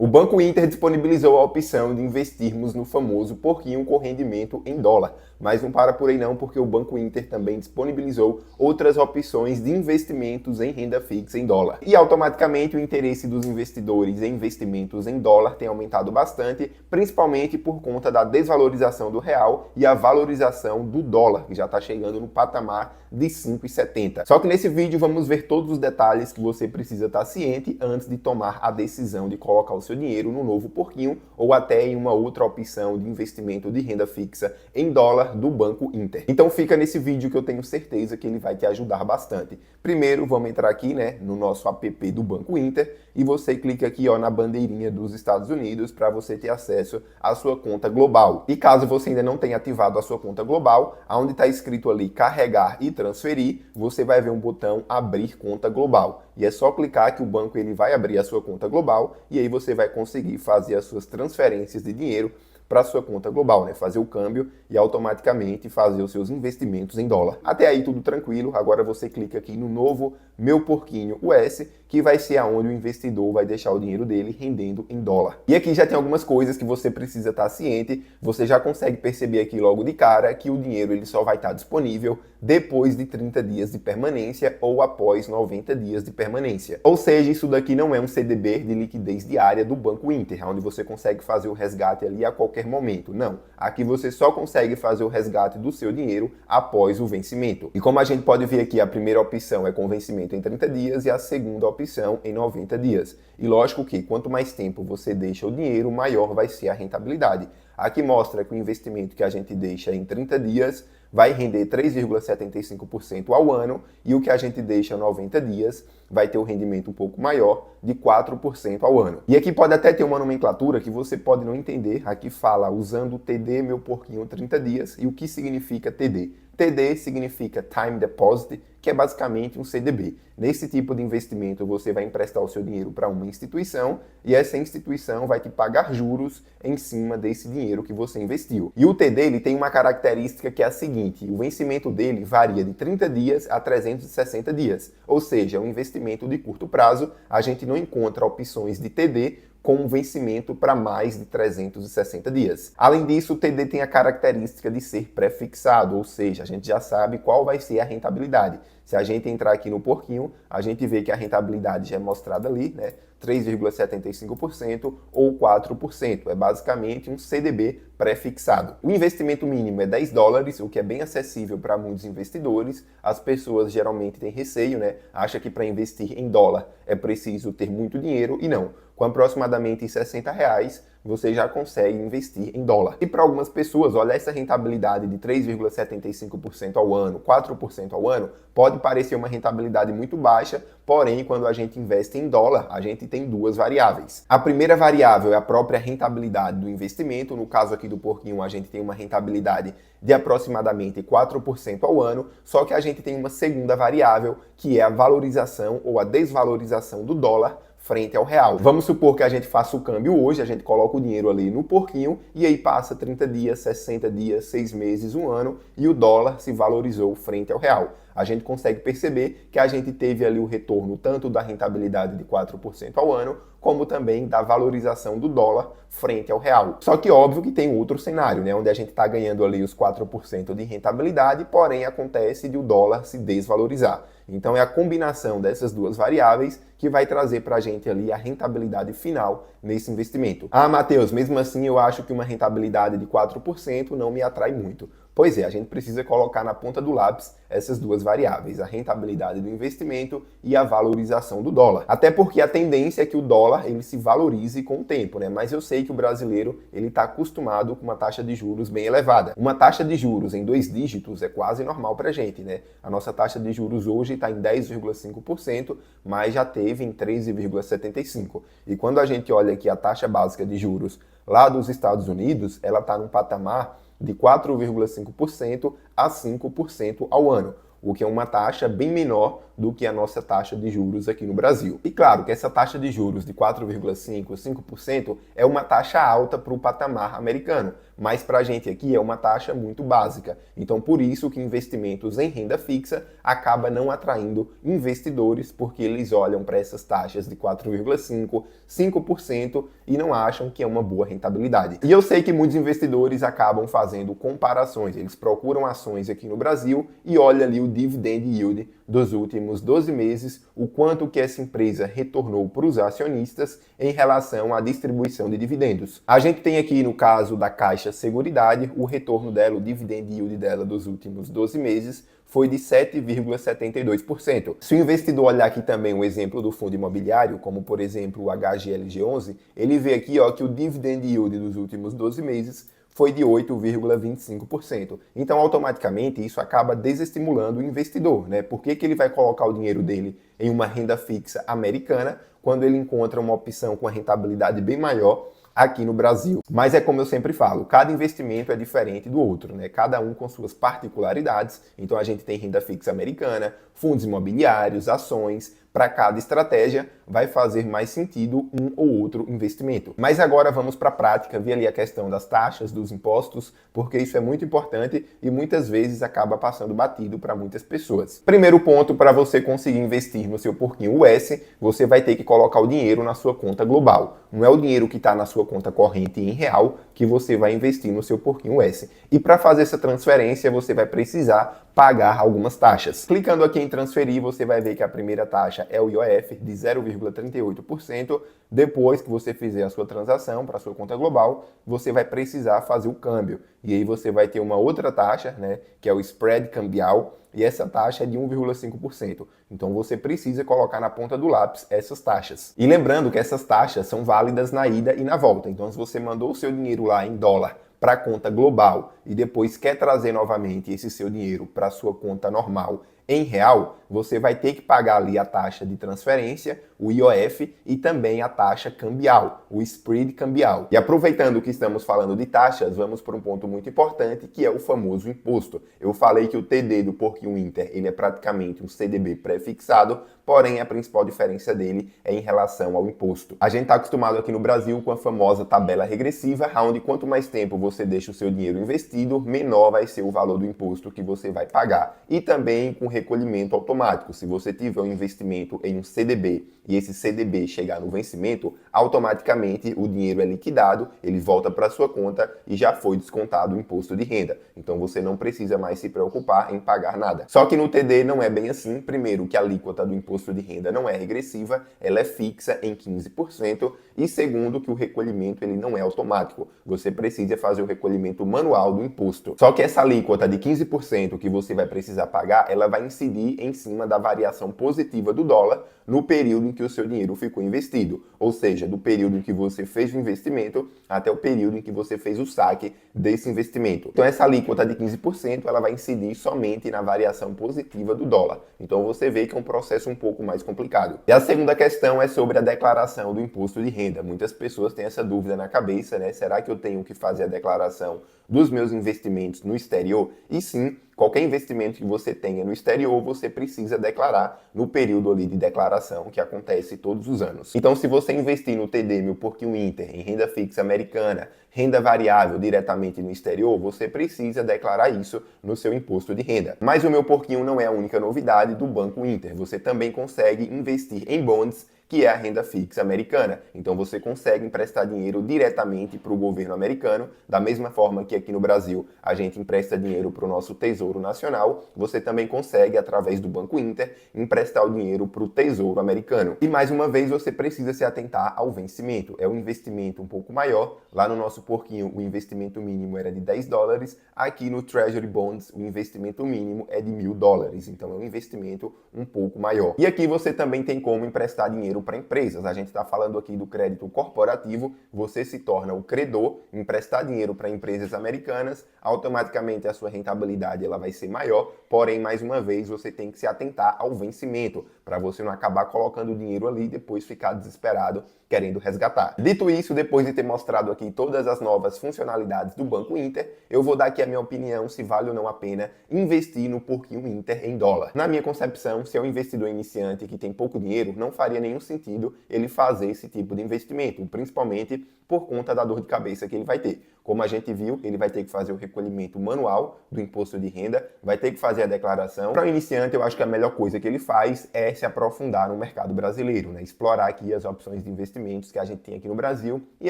O Banco Inter disponibilizou a opção de investirmos no famoso porquinho com rendimento em dólar. Mas não para por aí não, porque o Banco Inter também disponibilizou outras opções de investimentos em renda fixa em dólar. E automaticamente o interesse dos investidores em investimentos em dólar tem aumentado bastante, principalmente por conta da desvalorização do real e a valorização do dólar, que já está chegando no patamar de 5,70. Só que nesse vídeo vamos ver todos os detalhes que você precisa estar ciente antes de tomar a decisão de colocar o seu dinheiro no novo porquinho ou até em uma outra opção de investimento de renda fixa em dólar do Banco Inter. Então fica nesse vídeo que eu tenho certeza que ele vai te ajudar bastante. Primeiro, vamos entrar aqui, no nosso app do Banco Inter e você clica aqui, na bandeirinha dos Estados Unidos para você ter acesso à sua conta global. E caso você ainda não tenha ativado a sua conta global, onde está escrito ali carregar e transferir, você vai ver um botão abrir conta global. E é só clicar que o banco ele vai abrir a sua conta global e aí você vai conseguir fazer as suas transferências de dinheiro para a sua conta global, fazer o câmbio e automaticamente fazer os seus investimentos em dólar. Até aí tudo tranquilo, agora você clica aqui no novo Meu Porquinho US, que vai ser aonde o investidor vai deixar o dinheiro dele rendendo em dólar. E aqui já tem algumas coisas que você precisa estar ciente, você já consegue perceber aqui logo de cara que o dinheiro ele só vai estar disponível depois de 30 dias de permanência ou após 90 dias de permanência. Ou seja, isso daqui não é um CDB de liquidez diária do Banco Inter, onde você consegue fazer o resgate ali a qualquer momento. Não, aqui você só consegue fazer o resgate do seu dinheiro após o vencimento. E como a gente pode ver aqui, a primeira opção é com vencimento em 30 dias e a segunda opção em 90 dias. E lógico que quanto mais tempo você deixa o dinheiro, maior vai ser a rentabilidade. Aqui mostra que o investimento que a gente deixa em 30 dias vai render 3,75% ao ano e o que a gente deixa 90 dias vai ter um rendimento um pouco maior de 4% ao ano. E aqui pode até ter uma nomenclatura que você pode não entender. Aqui fala usando o TD Meu Porquinho 30 dias e o que significa TD. TD significa Time Deposit, que é basicamente um CDB. Nesse tipo de investimento, você vai emprestar o seu dinheiro para uma instituição e essa instituição vai te pagar juros em cima desse dinheiro que você investiu. E o TD ele tem uma característica que é a seguinte, o vencimento dele varia de 30 dias a 360 dias, ou seja, um investimento de curto prazo, a gente não encontra opções de TD com um vencimento para mais de 360 dias. Além disso, o TD tem a característica de ser pré-fixado, ou seja, a gente já sabe qual vai ser a rentabilidade. Se a gente entrar aqui no porquinho, a gente vê que a rentabilidade já é mostrada ali, 3,75% ou 4%. É basicamente um CDB pré-fixado. O investimento mínimo é $10, o que é bem acessível para muitos investidores. As pessoas geralmente têm receio, Acha que para investir em dólar é preciso ter muito dinheiro e não. Com aproximadamente R$60, você já consegue investir em dólar. E para algumas pessoas, olha essa rentabilidade de 3,75% ao ano, 4% ao ano, pode parecer uma rentabilidade muito baixa, porém, quando a gente investe em dólar, a gente tem duas variáveis. A primeira variável é a própria rentabilidade do investimento. No caso aqui do porquinho, a gente tem uma rentabilidade de aproximadamente 4% ao ano, só que a gente tem uma segunda variável, que é a valorização ou a desvalorização do dólar frente ao real. Vamos supor que a gente faça o câmbio hoje, a gente coloca o dinheiro ali no porquinho e aí passa 30 dias, 60 dias, 6 meses, um ano e o dólar se valorizou frente ao real. A gente consegue perceber que a gente teve ali o retorno tanto da rentabilidade de 4% ao ano, como também da valorização do dólar frente ao real. Só que óbvio que tem outro cenário, onde a gente está ganhando ali os 4% de rentabilidade, porém acontece de o dólar se desvalorizar. Então é a combinação dessas duas variáveis que vai trazer para a gente ali a rentabilidade final nesse investimento. Ah, Matheus, mesmo assim eu acho que uma rentabilidade de 4% não me atrai muito. Pois é, a gente precisa colocar na ponta do lápis essas duas variáveis, a rentabilidade do investimento e a valorização do dólar. Até porque a tendência é que o dólar ele se valorize com o tempo, Mas eu sei que o brasileiro ele está acostumado com uma taxa de juros bem elevada. Uma taxa de juros em 2 dígitos é quase normal para a gente, A nossa taxa de juros hoje está em 10,5%, mas já teve em 13,75%. E quando a gente olha aqui a taxa básica de juros lá dos Estados Unidos, ela está num patamar de 4,5% a 5% ao ano, o que é uma taxa bem menor do que a nossa taxa de juros aqui no Brasil. E claro que essa taxa de juros de 4,5%, 5% é uma taxa alta para o patamar americano, mas para a gente aqui é uma taxa muito básica. Então, por isso que investimentos em renda fixa acaba não atraindo investidores, porque eles olham para essas taxas de 4,5%, 5% e não acham que é uma boa rentabilidade. E eu sei que muitos investidores acabam fazendo comparações. Eles procuram ações aqui no Brasil e olham ali o dividend yield dos últimos 12 meses, o quanto que essa empresa retornou para os acionistas em relação à distribuição de dividendos. A gente tem aqui no caso da Caixa Seguridade, o retorno dela, o dividend yield dela dos últimos 12 meses foi de 7,72%. Se o investidor olhar aqui também o exemplo do fundo imobiliário, como por exemplo o HGLG11, ele vê aqui que o dividend yield dos últimos 12 meses foi de 8,25%. Então, automaticamente, isso acaba desestimulando o investidor, né? Por que ele vai colocar o dinheiro dele em uma renda fixa americana quando ele encontra uma opção com a rentabilidade bem maior aqui no Brasil? Mas é como eu sempre falo, cada investimento é diferente do outro, né? Cada um com suas particularidades. Então a gente tem renda fixa americana, fundos imobiliários, ações. Para cada estratégia vai fazer mais sentido um ou outro investimento. Mas agora vamos para a prática, ver ali a questão das taxas, dos impostos, porque isso é muito importante e muitas vezes acaba passando batido para muitas pessoas. Primeiro ponto, para você conseguir investir no seu porquinho US, você vai ter que colocar o dinheiro na sua conta global. Não é o dinheiro que está na sua conta corrente em real que você vai investir no seu porquinho US. E para fazer essa transferência, você vai precisar pagar algumas taxas. Clicando aqui em transferir, você vai ver que a primeira taxa é o IOF de 0,38%. Depois que você fizer a sua transação para a sua conta global, você vai precisar fazer o câmbio. E aí você vai ter uma outra taxa, né, que é o spread cambial, e essa taxa é de 1,5%. Então você precisa colocar na ponta do lápis essas taxas. E lembrando que essas taxas são válidas na ida e na volta. Então se você mandou o seu dinheiro lá em dólar para a conta global e depois quer trazer novamente esse seu dinheiro para a sua conta normal em real, você vai ter que pagar ali a taxa de transferência, o IOF, e também a taxa cambial, o spread cambial. E aproveitando que estamos falando de taxas, vamos para um ponto muito importante, que é o famoso imposto. Eu falei que o TD do Porquinho Inter, ele é praticamente um CDB pré-fixado, porém a principal diferença dele é em relação ao imposto. A gente está acostumado aqui no Brasil com a famosa tabela regressiva, onde quanto mais tempo você deixa o seu dinheiro investido, menor vai ser o valor do imposto que você vai pagar. E também com recolhimento automático. Se você tiver um investimento em um CDB e esse CDB chegar no vencimento, automaticamente o dinheiro é liquidado, ele volta para sua conta e já foi descontado o imposto de renda. Então você não precisa mais se preocupar em pagar nada. Só que no TD não é bem assim. Primeiro, que a alíquota do imposto de renda não é regressiva, ela é fixa em 15%. E segundo, que o recolhimento ele não é automático. Você precisa fazer o recolhimento manual do imposto. Só que essa alíquota de 15% que você vai precisar pagar, ela vai incidir em cima da variação positiva do dólar no período em que o seu dinheiro ficou investido. Ou seja, do período em que você fez o investimento até o período em que você fez o saque desse investimento. Então essa alíquota de 15% ela vai incidir somente na variação positiva do dólar. Então você vê que é um processo um pouco mais complicado. E a segunda questão é sobre a declaração do imposto de renda. Muitas pessoas têm essa dúvida na cabeça, né? Será que eu tenho que fazer a declaração dos meus investimentos no exterior? E sim, qualquer investimento que você tenha no exterior, você precisa declarar no período ali de declaração que acontece todos os anos. Então, se você investir no TD, meu Porquinho Inter, em renda fixa americana, renda variável diretamente no exterior, você precisa declarar isso no seu imposto de renda. Mas o meu Porquinho não é a única novidade do Banco Inter. Você também consegue investir em bonds, que é a renda fixa americana. Então você consegue emprestar dinheiro diretamente para o governo americano, da mesma forma que aqui no Brasil a gente empresta dinheiro para o nosso Tesouro Nacional, você também consegue, através do Banco Inter, emprestar o dinheiro para o Tesouro Americano. E mais uma vez você precisa se atentar ao vencimento. É um investimento um pouco maior. Lá no nosso Porquinho o investimento mínimo era de $10, aqui no Treasury Bonds o investimento mínimo é de $1.000. Então é um investimento um pouco maior. E aqui você também tem como emprestar dinheiro para empresas. A gente está falando aqui do crédito corporativo, você se torna o credor, emprestar dinheiro para empresas americanas, automaticamente a sua rentabilidade ela vai ser maior, porém, mais uma vez, você tem que se atentar ao vencimento, para você não acabar colocando o dinheiro ali e depois ficar desesperado querendo resgatar. Dito isso, depois de ter mostrado aqui todas as novas funcionalidades do Banco Inter, eu vou dar aqui a minha opinião se vale ou não a pena investir no Porquinho Inter em dólar. Na minha concepção, se é um investidor iniciante que tem pouco dinheiro, não faria nenhum sentido ele fazer esse tipo de investimento, principalmente por conta da dor de cabeça que ele vai ter. Como a gente viu, ele vai ter que fazer o recolhimento manual do imposto de renda, vai ter que fazer a declaração. Para o iniciante, eu acho que a melhor coisa que ele faz é se aprofundar no mercado brasileiro, né? Explorar aqui as opções de investimentos que a gente tem aqui no Brasil, e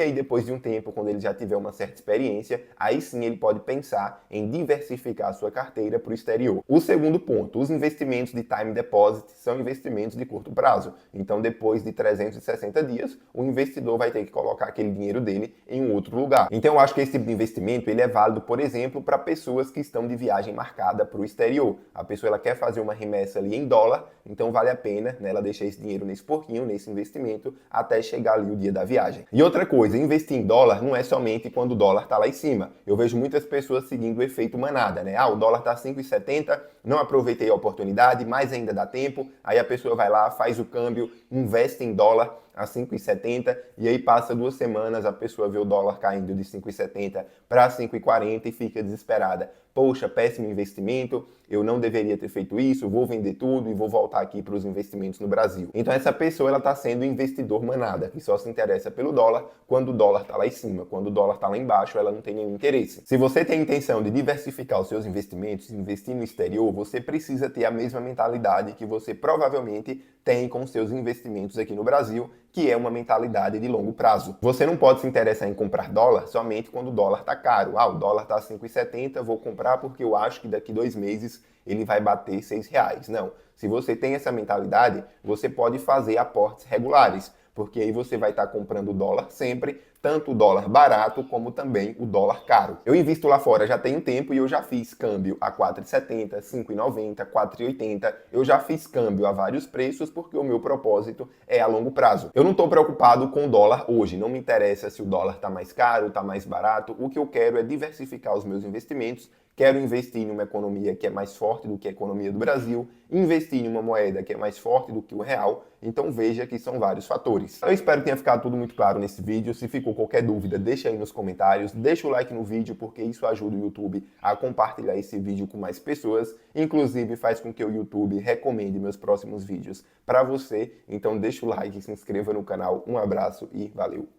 aí depois de um tempo, quando ele já tiver uma certa experiência, aí sim ele pode pensar em diversificar a sua carteira para o exterior. O segundo ponto, os investimentos de time deposit são investimentos de curto prazo. Então, depois de 360 dias, o investidor vai ter que colocar aquele dinheiro dele em um outro lugar. Então, eu acho que esse tipo de investimento ele é válido, por exemplo, para pessoas que estão de viagem marcada para o exterior. A pessoa ela quer fazer uma remessa ali em dólar, então vale a pena, né, ela deixar esse dinheiro nesse porquinho, nesse investimento, até chegar ali o dia da viagem. E outra coisa, investir em dólar não é somente quando o dólar está lá em cima. Eu vejo muitas pessoas seguindo o efeito manada, né? O dólar está 5,70, não aproveitei a oportunidade, mas ainda dá tempo. Aí a pessoa vai lá, faz o câmbio, investe em dólar a 5,70 e aí passa 2 semanas, a pessoa vê o dólar caindo de 5,70 para 5,40 e fica desesperada. Poxa, péssimo investimento, eu não deveria ter feito isso, vou vender tudo e vou voltar aqui para os investimentos no Brasil. Então essa pessoa ela está sendo investidor manada, que só se interessa pelo dólar quando o dólar está lá em cima. Quando o dólar está lá embaixo, ela não tem nenhum interesse. Se você tem a intenção de diversificar os seus investimentos, investir no exterior, você precisa ter a mesma mentalidade que você provavelmente tem com seus investimentos aqui no Brasil, que é uma mentalidade de longo prazo. Você não pode se interessar em comprar dólar somente quando o dólar está caro. O dólar está 5,70, vou comprar porque eu acho que daqui 2 meses ele vai bater R$6. Não. Se você tem essa mentalidade, você pode fazer aportes regulares, porque aí você vai estar comprando dólar sempre, tanto o dólar barato como também o dólar caro. Eu invisto lá fora já tem um tempo e eu já fiz câmbio a 4,70, 5,90, 4,80. Eu já fiz câmbio a vários preços porque o meu propósito é a longo prazo. Eu não estou preocupado com o dólar hoje, não me interessa se o dólar está mais caro, está mais barato. O que eu quero é diversificar os meus investimentos. Quero investir em uma economia que é mais forte do que a economia do Brasil, investir em uma moeda que é mais forte do que o real, então veja que são vários fatores. Eu espero que tenha ficado tudo muito claro nesse vídeo. Se ficou qualquer dúvida, deixa aí nos comentários, deixa o like no vídeo, porque isso ajuda o YouTube a compartilhar esse vídeo com mais pessoas, inclusive faz com que o YouTube recomende meus próximos vídeos para você, então deixa o like, se inscreva no canal, um abraço e valeu!